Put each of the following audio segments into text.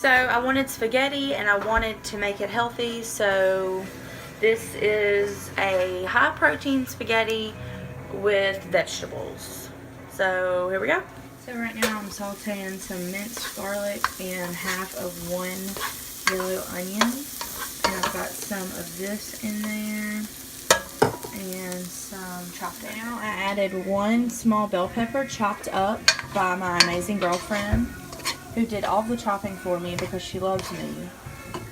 So I wanted spaghetti and I wanted to make it healthy, so this is a high protein spaghetti with vegetables. So here we go. So right now I'm sauteing some minced garlic and half of one yellow onion. And I've got some of this in there and some chopped up. Now I added one small bell pepper chopped up by my amazing girlfriend, who did all the chopping for me because she loves me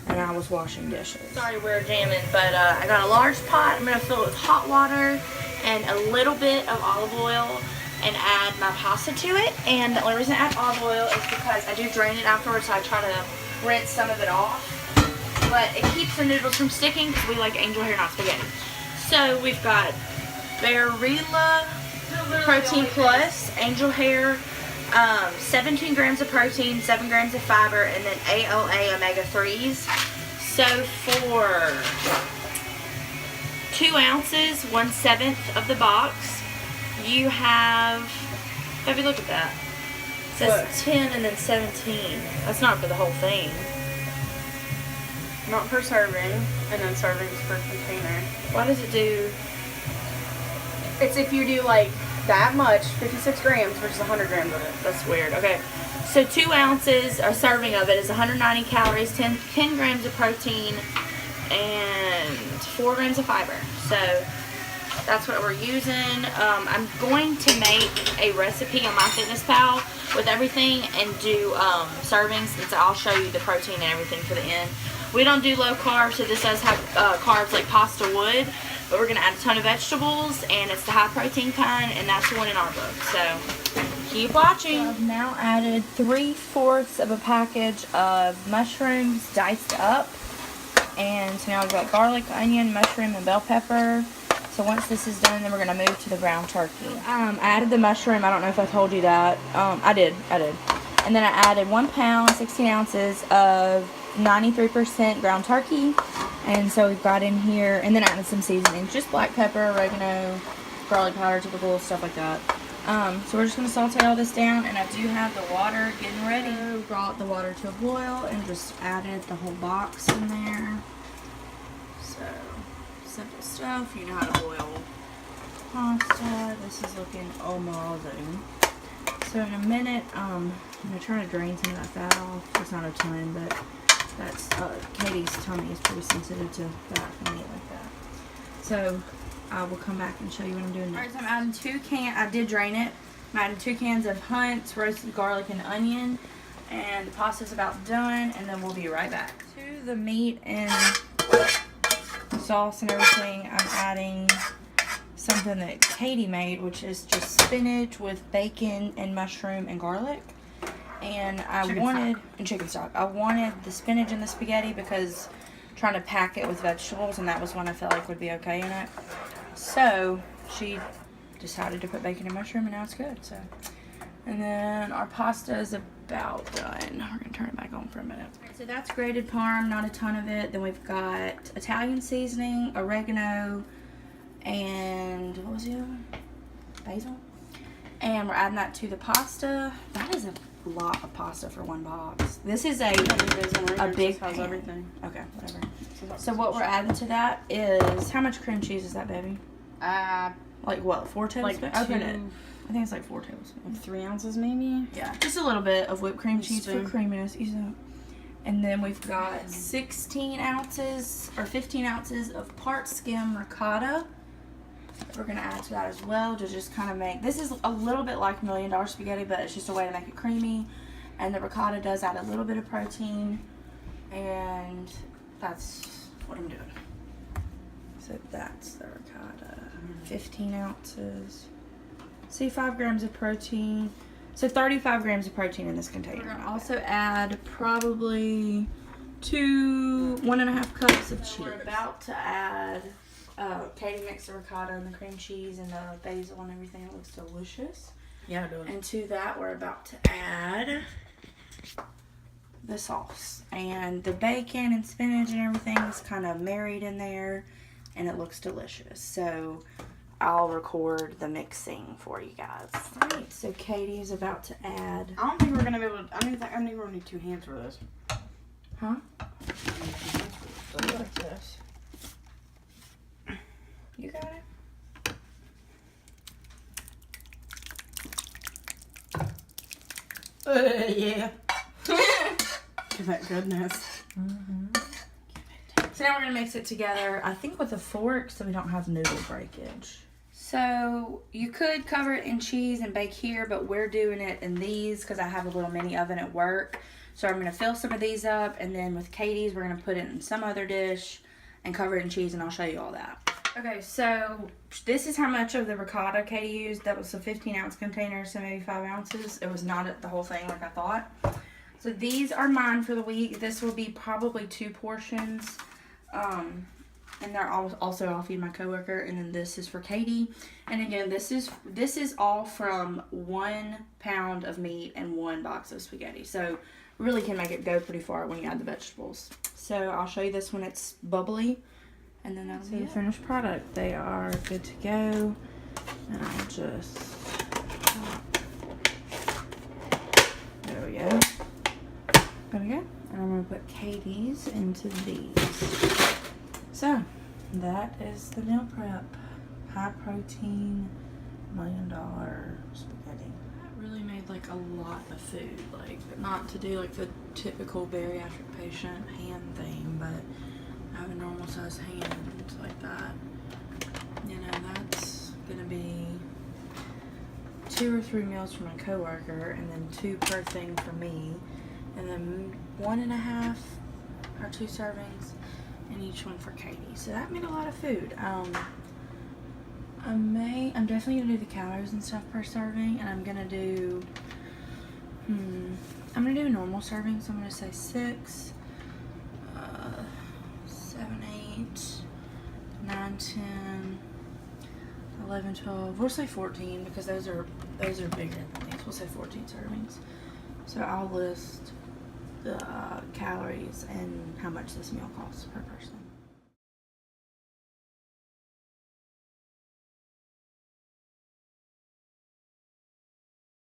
and I was washing dishes. Sorry we're jamming, but I got a large pot. I'm going to fill it with hot water and a little bit of olive oil and add my pasta to it. And the only reason I add olive oil is because I do drain it afterwards, so I try to rinse some of it off. But it keeps the noodles from sticking because we like angel hair, not spaghetti. So we've got Barilla Protein Plus, angel hair, 17 grams of protein, 7 grams of fiber, and then ALA omega-3s. So for 2 ounces, 1/7 of the box, you have, baby, look at that. It says what? 10 and then 17. That's not for the whole thing. Not per serving, and then servings per container. Why does it do? It's if you do like that much, 56 grams versus 100 grams of it. That's weird. Okay, so 2 ounces, a serving of it is 190 calories, 10 grams of protein, and 4 grams of fiber. So that's what we're using. I'm going to make a recipe on MyFitnessPal with everything and do servings, and so I'll show you the protein and everything for the end. We don't do low carb, so this does have carbs like pasta would. But we're going to add a ton of vegetables, and it's the high protein kind, and that's the one in our book. So keep watching. So I've now added 3/4 of a package of mushrooms diced up. And so now I've got garlic, onion, mushroom, and bell pepper. So once this is done, then we're going to move to the ground turkey. I added the mushroom. I don't know if I told you that. I did. And then I added 1 pound, 16 ounces of 93% ground turkey. And so we've got in here, and then added some seasonings, just black pepper, oregano, garlic powder, typical stuff like that. So we're just going to saute all this down, and I do have the water getting ready. So brought the water to a boil and just added the whole box in there. So simple stuff. You know how to boil pasta. This is looking amazing. So in a minute, I'm going to try to drain some of that fat off. It's not a ton, but that's, Katie's tummy is pretty sensitive to fat from eating like that. So I will come back and show you what I'm doing next. Alright, so I'm adding 2 cans, I did drain it. I'm adding 2 cans of Hunt's roasted garlic and onion. And the pasta's about done, and then we'll be right back. To the meat and sauce and everything, I'm adding something that Katie made, which is just spinach with bacon and mushroom and garlic. And chicken stock. I wanted the spinach in the spaghetti because I'm trying to pack it with vegetables, and that was one I felt like would be okay in it. So she decided to put bacon and mushroom, and now it's good. So, and then our pasta is about done. We're gonna turn it back on for a minute. So that's grated parm, not a ton of it. Then we've got Italian seasoning, oregano, and what was the other one? Basil. And we're adding that to the pasta. That is a lot of pasta for one box. This is a big pan. Everything. Okay, whatever. So what we're adding to that is, how much cream cheese is that, baby? Like what, 4 tablespoons? Like Open it. I think it's like 4 tablespoons. 3 ounces maybe? Yeah, just a little bit of whipped cream cheese for creaminess. And then we've got 16 ounces or 15 ounces of part skim ricotta. We're going to add to that as well to just kind of make, this is a little bit like $1 Million spaghetti, but it's just a way to make it creamy. And the ricotta does add a little bit of protein, and that's what I'm doing. So that's the ricotta. 15 ounces. See, 5 grams of protein. So 35 grams of protein in this container. We're going to also add probably 1.5 cups of cheese. We're about to add Katie mixed the ricotta and the cream cheese and the basil and everything. It looks delicious. Yeah, it does. And to that, we're about to add the sauce. And the bacon and spinach and everything is kind of married in there, and it looks delicious. So I'll record the mixing for you guys. Alright, so Katie is about to add. I don't think we're going to be able to, I don't think we're going to need 2 hands for this. Huh? Like this. You got it? Yeah. Give that goodness. So now we're gonna mix it together, I think with a fork so we don't have noodle breakage. So you could cover it in cheese and bake here, but we're doing it in these because I have a little mini oven at work. So I'm gonna fill some of these up, and then with Katie's we're gonna put it in some other dish and cover it in cheese, and I'll show you all that. Okay, so this is how much of the ricotta Katie used. That was a 15-ounce container, so maybe 5 ounces. It was not the whole thing like I thought. So these are mine for the week. This will be probably 2 portions. And they're also I'll feed my coworker, and then this is for Katie. And again, this is all from 1 pound of meat and 1 box of spaghetti. So really can make it go pretty far when you add the vegetables. So I'll show you this when it's bubbly, and then that'll be the finished product. They are good to go, and I'll just there we go. There we go. And I'm gonna put Katie's into these. So, that is the meal prep. High protein, $1 million spaghetti. I really made like a lot of food, like not to do like the typical bariatric patient hand thing, but I have a normal size hand like that. You know, that's gonna be 2 or 3 meals for my coworker, and then 2 per thing for me, and then 1.5 or 2 servings and each one for Katie. So that made a lot of food. I'm definitely gonna do the calories and stuff per serving, and I'm gonna do a normal serving, so I'm gonna say 6, 7, 8, 9, 10, 11, 12. We'll say 14 because those are bigger than these. We'll say 14 servings. So I'll list the calories and how much this meal costs per person.